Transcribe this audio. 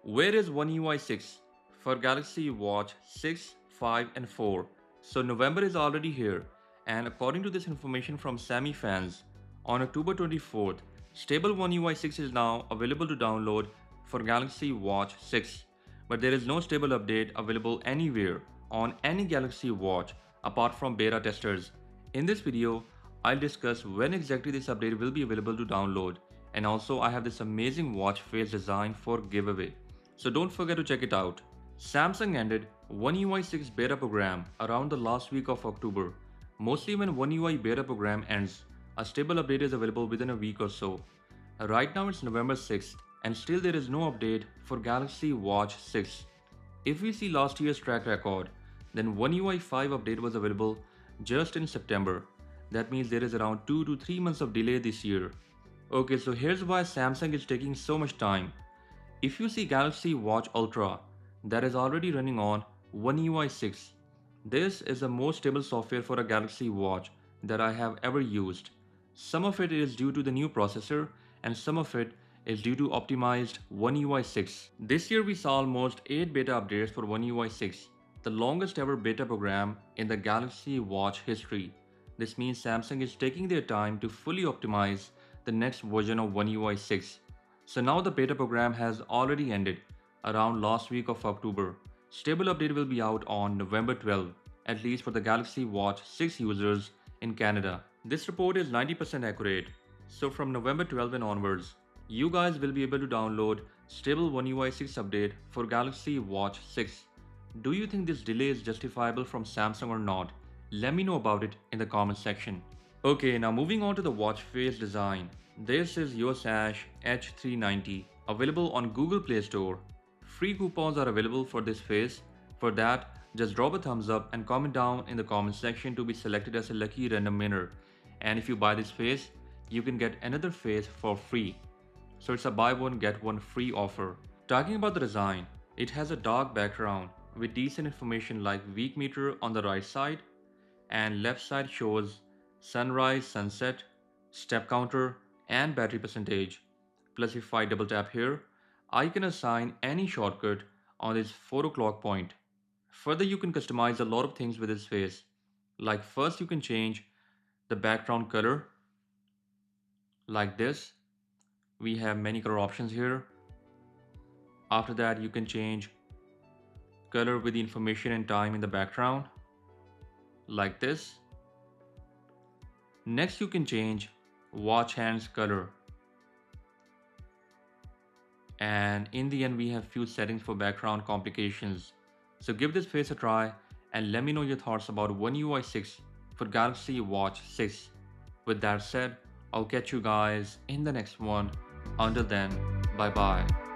Where is One UI 6 for Galaxy Watch 6, 5 and 4? So November is already here, and according to this information from Sammy Fans, on October 24th, stable One UI 6 is now available to download for Galaxy Watch 6. But there is no stable update available anywhere on any Galaxy Watch apart from beta testers. In this video, I'll discuss when exactly this update will be available to download, and also I have this amazing watch face design for giveaway. So don't forget to check it out. Samsung ended One UI 6 beta program around the last week of October. Mostly when One UI beta program ends, a stable update is available within a week or so. Right now it's November 6th and still there is no update for Galaxy Watch 6. If we see last year's track record, then One UI 5 update was available just in September. That means there is around 2 to 3 months of delay this year. Okay, so here's why Samsung is taking so much time. If you see Galaxy Watch Ultra, that is already running on One UI 6. This is the most stable software for a Galaxy Watch that I have ever used. Some of it is due to the new processor and some of it is due to optimized One UI 6. This year we saw almost 8 beta updates for One UI 6, the longest ever beta program in the Galaxy Watch history. This means Samsung is taking their time to fully optimize the next version of One UI 6. So now the beta program has already ended around last week of October. Stable update will be out on November 12, at least for the Galaxy Watch 6 users in Canada. This report is 90% accurate. So from November 12 and onwards, you guys will be able to download stable One UI 6 update for Galaxy Watch 6. Do you think this delay is justifiable from Samsung or not? Let me know about it in the comment section. Okay, now moving on to the watch face design. This is Yosash H390, available on Google Play Store. Free coupons are available for this face. For that, just drop a thumbs up and comment down in the comment section to be selected as a lucky random winner. And if you buy this face, you can get another face for free. So it's a buy one get one free offer. Talking about the design, it has a dark background with decent information like week meter on the right side, and left side shows sunrise, sunset, step counter and battery percentage. Plus if I double tap here, I can assign any shortcut on this 4 o'clock point. Further, you can customize a lot of things with this face. Like first you can change the background color like this. We have many color options here. After that you can change color with the information and time in the background like this. Next you can change watch hands color. And in the end we have few settings for background complications. So give this face a try and let me know your thoughts about One UI 6 for Galaxy Watch 6. With that said, I'll catch you guys in the next one. Until then, bye bye.